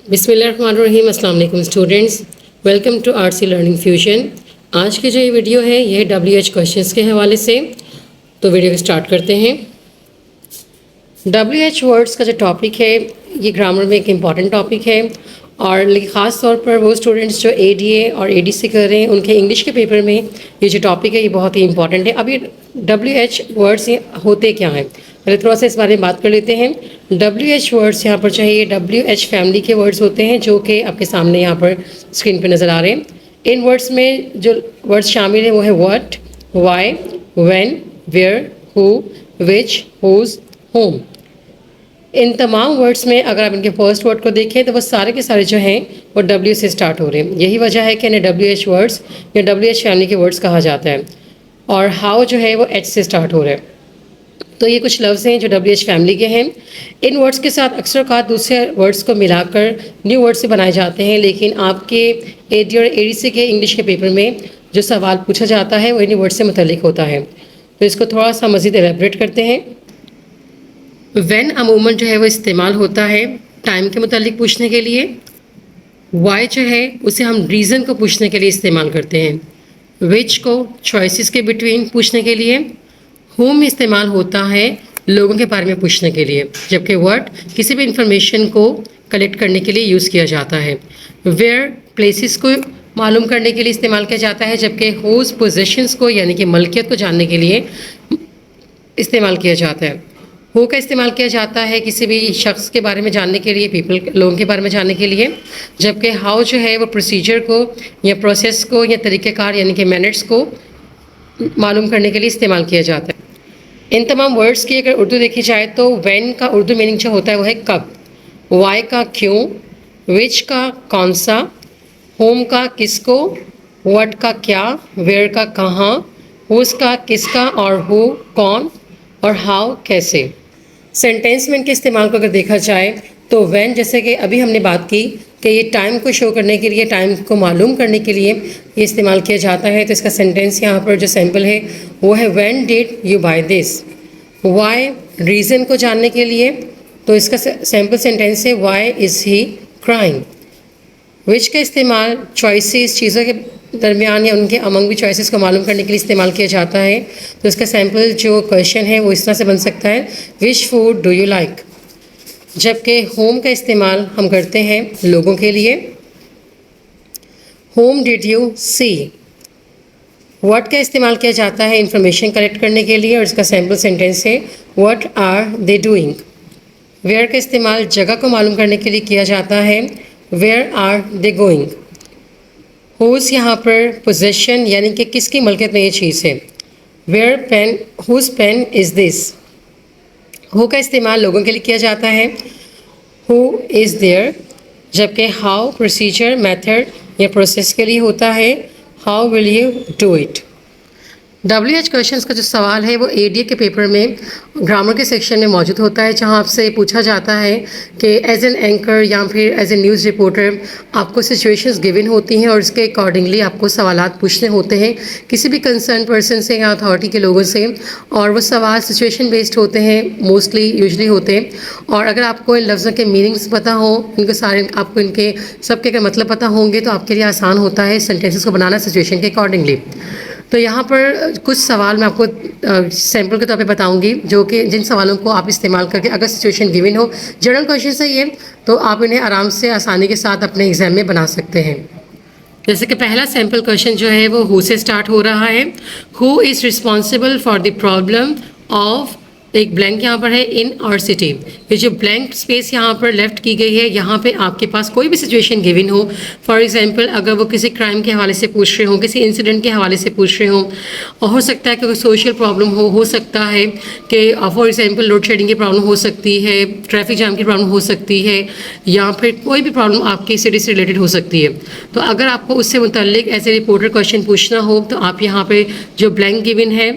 बिस्मिल्लाहिर्रहमानिर्रहीम। अस्सलाम वालेकुम students, welcome to RC learning fusion. आज की जो ये वीडियो है ये WH क्वेश्चंस के हवाले से, तो वीडियो को स्टार्ट करते हैं। WH वर्ड्स का जो टॉपिक है ये ग्रामर में एक इम्पॉर्टेंट टॉपिक है, और लेकिन ख़ास तौर पर वो स्टूडेंट्स जो ADA और ADC कर रहे हैं उनके इंग्लिश के पेपर में ये जो टॉपिक है ये बहुत ही इंपॉर्टेंट है। अब ये WH वर्ड्स होते क्या हैं, पहले थोड़ा सा इस बारे में बात कर लेते हैं। WH वर्ड्स यहाँ पर चाहिए WH फैमिली के वर्ड्स होते हैं जो कि आपके सामने यहाँ पर स्क्रीन पर नज़र आ रहे हैं। इन वर्ड्स में जो वर्ड्स शामिल हैं वो है what, why, when, where, who, which, whose, whom. इन तमाम वर्ड्स में अगर आप इनके फर्स्ट वर्ड को देखें तो वो सारे के सारे जो हैं वो W से स्टार्ट हो रहे हैं। यही वजह है कि इन्हें WH वर्ड्स या WH फैमिली के वर्ड्स कहा जाता है। और हाउ जो है वो H से स्टार्ट हो रहा है। तो ये कुछ लफ्ज़ हैं जो WH फैमिली के हैं। इन वर्ड्स के साथ अक्सर का दूसरे वर्ड्स को मिलाकर न्यू वर्ड्स से बनाए जाते हैं, लेकिन आपके AD और ADC के इंग्लिश के पेपर में जो सवाल पूछा जाता है वो इन्हीं वर्ड से मुतल्लिक होता है। तो इसको थोड़ा सा मज़ीद एलेबरेट करते हैं। व्हेन अमूमन जो है वो इस्तेमाल होता है टाइम के मुतालिक पूछने के लिए। वाई जो है उसे हम रीज़न को पूछने के लिए इस्तेमाल करते हैं। विच को चॉइसेस के बिटवीन पूछने के लिए। होम इस्तेमाल होता है लोगों के बारे में पूछने के लिए, जबकि व्हाट किसी भी इंफॉर्मेशन को कलेक्ट करने के लिए यूज़ किया जाता है। वेयर प्लेसेस को मालूम करने के लिए इस्तेमाल किया जाता है, जबकि होज पोजेशंस को यानी कि मलकियत को जानने के लिए इस्तेमाल किया जाता है। हु का इस्तेमाल किया जाता है किसी भी शख्स के बारे में जानने के लिए, लोगों के बारे में जानने के लिए, जबकि हाउ जो है वो प्रोसीजर को या प्रोसेस को या तरीक़ेकार यानी कि मैनर्स को मालूम करने के लिए इस्तेमाल किया जाता है। इन तमाम वर्ड्स की अगर उर्दू देखी जाए तो व्हेन का उर्दू मीनिंग जो होता है वो है कब, वाई का क्यों, विच का कौन सा, होम का किसको, व्हाट का क्या, वेयर का कहाँ, हुज का किसका और हु कौन, और हाउ कैसे। सेंटेंस में इनके इस्तेमाल को अगर देखा जाए तो व्हेन, जैसे कि अभी हमने बात की कि ये टाइम को शो करने के लिए, टाइम को मालूम करने के लिए ये इस्तेमाल किया जाता है। तो इसका सेंटेंस यहाँ पर जो सैम्पल है वो है when did you buy this. Why reason को जानने के लिए, तो इसका सैम्पल सेंटेंस है why is he crying. Which का इस्तेमाल चॉइसेस चीज़ों के दरमियान या उनके अमंग भी चॉइसेस को मालूम करने के लिए इस्तेमाल किया जाता है। तो इसका सैम्पल जो क्वेश्चन है वो इस तरह से बन सकता है, which food do you like. जबकि होम का इस्तेमाल हम करते हैं लोगों के लिए। Home did you see. What का इस्तेमाल किया जाता है इंफॉर्मेशन कलेक्ट करने के लिए, और इसका सैम्पल सेंटेंस है what are they doing. Where का इस्तेमाल जगह को मालूम करने के लिए किया जाता है, where are they going. Whose यहाँ पर पोजेशन यानी कि किसकी मलकियत में ये चीज़ है, where pen, whose pen is this. Who का इस्तेमाल लोगों के लिए किया जाता है, हु इज़ देयर, जबकि हाउ प्रोसीजर मेथड या प्रोसेस के लिए होता है, how will you do it. WH questions का जो सवाल है वो ADA के पेपर में ग्रामर के सेक्शन में मौजूद होता है, जहां आपसे पूछा जाता है कि एज एन एंकर या फिर एज ए न्यूज़ रिपोर्टर आपको सिचुएशंस गिवन होती हैं और उसके अकॉर्डिंगली आपको सवालात पूछने होते हैं किसी भी कंसर्न पर्सन से या अथॉरिटी के लोगों से, और वो सवाल सिचुएशन बेस्ड होते हैं, मोस्टली यूजली होते हैं। और अगर आपको इन लफ्ज़ों के मीनिंग्स पता हो, इनके सारे आपको इनके सबके अगर मतलब पता होंगे तो आपके लिए आसान होता है सेंटेंसेस को बनाना सिचुएशन के अकॉर्डिंगली। तो यहाँ पर कुछ सवाल मैं आपको सैम्पल के तौर पे बताऊंगी, जो कि जिन सवालों को आप इस्तेमाल करके अगर सिचुएशन गिवन हो, जनरल क्वेश्चन है ये, तो आप इन्हें आराम से आसानी के साथ अपने एग्जाम में बना सकते हैं। जैसे कि पहला सैम्पल क्वेश्चन जो है वो हु से स्टार्ट हो रहा है। Who is responsible for the problem of, एक ब्लैंक यहाँ पर है, इन आवर सिटी। ये जो ब्लैंक स्पेस यहाँ पर लेफ्ट की गई है, यहाँ पे आपके पास कोई भी सिचुएशन गिवन हो, फॉर एग्जांपल अगर वो किसी क्राइम के हवाले से पूछ रहे हो, किसी इंसिडेंट के हवाले से पूछ रहे हो, और हो सकता है कि कोई सोशल प्रॉब्लम हो सकता है कि फॉर एग्जांपल लोड शेडिंग की प्रॉब्लम हो सकती है, ट्रैफिक जाम की प्रॉब्लम हो सकती है, या फिर कोई भी प्रॉब्लम आपकी सिटी से रिलेटेड हो सकती है। तो अगर आपको उससे मुतल्लिक एज ए रिपोर्टर क्वेश्चन पूछना हो तो आप यहाँ पे जो ब्लैंक गिवन है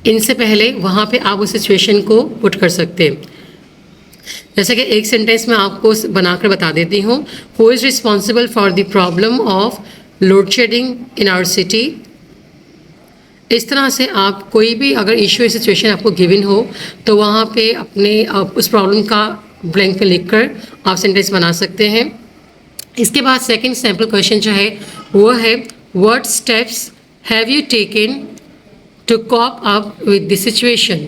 इनसे पहले वहाँ पे आप उस सिचुएशन को पुट कर सकते हैं। जैसे कि एक सेंटेंस में आपको बनाकर बता देती हूँ, who is responsible for the problem of load shedding in our city. इस तरह से आप कोई भी अगर इशू या सिचुएशन आपको गिवन हो तो वहाँ पे अपने उस प्रॉब्लम का ब्लैंक पे लिखकर आप सेंटेंस बना सकते हैं। इसके बाद सेकंड सैम्पल क्वेश्चन जो है वो है what steps have you taken to cope up with this situation.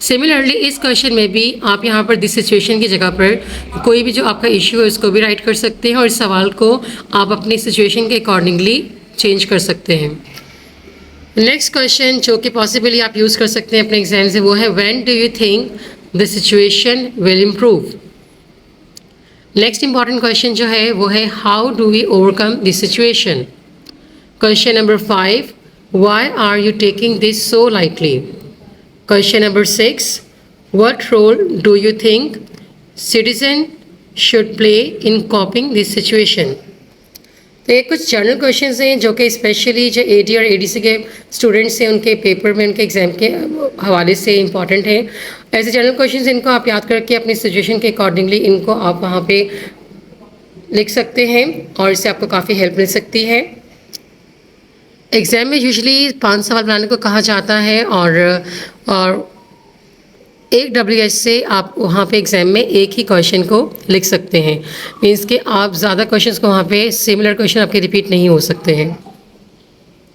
Similarly इस क्वेश्चन में भी आप यहाँ पर दिस सिचुएशन की जगह पर कोई भी जो आपका इश्यू है उसको भी राइट कर सकते हैं और इस सवाल को आप अपनी सिचुएशन के अकॉर्डिंगली चेंज कर सकते हैं। नेक्स्ट क्वेश्चन जो कि पॉसिबली आप यूज़ कर सकते हैं अपने एग्जाम से वो है when do you think the situation will improve. Next important question जो है वो है how do we overcome this situation. Question number 5 why are you taking this so lightly. Question number 6 what role do you think citizen should play in coping this situation। तो ये कुछ general questions हैं जो कि specially जो AD और ADC के students हैं उनके पेपर में उनके एग्जाम के हवाले से इंपॉर्टेंट हैं। ऐसे जनरल क्वेश्चंस इनको आप याद करके अपनी सिचुएशन के अकॉर्डिंगली इनको आप वहाँ पे लिख सकते हैं और इससे आपको काफ़ी हेल्प मिल सकती है। एग्ज़ाम में यूजुअली 5 सवाल बनाने को कहा जाता है और एक WH से आप वहाँ पे एग्ज़ाम में एक ही क्वेश्चन को लिख सकते हैं। मीन्स कि आप ज़्यादा क्वेश्चंस को वहाँ पे सिमिलर क्वेश्चन आपके रिपीट नहीं हो सकते हैं।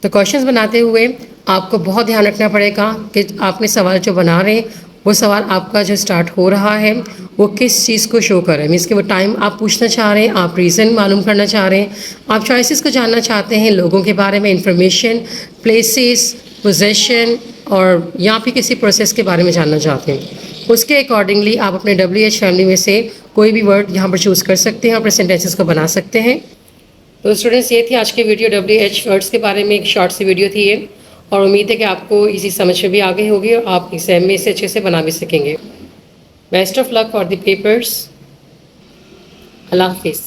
तो क्वेश्चंस बनाते हुए आपको बहुत ध्यान रखना पड़ेगा कि आपने सवाल जो बना रहे हैं वो सवाल आपका जो स्टार्ट हो रहा है वो किस चीज़ को शो कर रहा है। मीन्स कि वो टाइम आप पूछना चाह रहे हैं, आप रीज़न मालूम करना चाह रहे हैं, आप चॉइसेस को जानना चाहते हैं, लोगों के बारे में इंफॉर्मेशन, प्लेसेस, पोजेशन और यहाँ पे किसी प्रोसेस के बारे में जानना चाहते हैं। उसके अकॉर्डिंगली आप अपने WH फैमिली में से कोई भी वर्ड यहाँ पर चूज़ कर सकते हैं और अपने सेंटेंसेस को बना सकते हैं। तो स्टूडेंट्स ये थी आज की वीडियो WH वर्ड्स के बारे में एक शॉर्ट सी वीडियो थी ये और उम्मीद है कि आपको इसी समझ में भी आ गई होगी और आप एग्जाम में इसे अच्छे से बना भी सकेंगे। Best of luck for the papers. अल्लाह हाफिज़।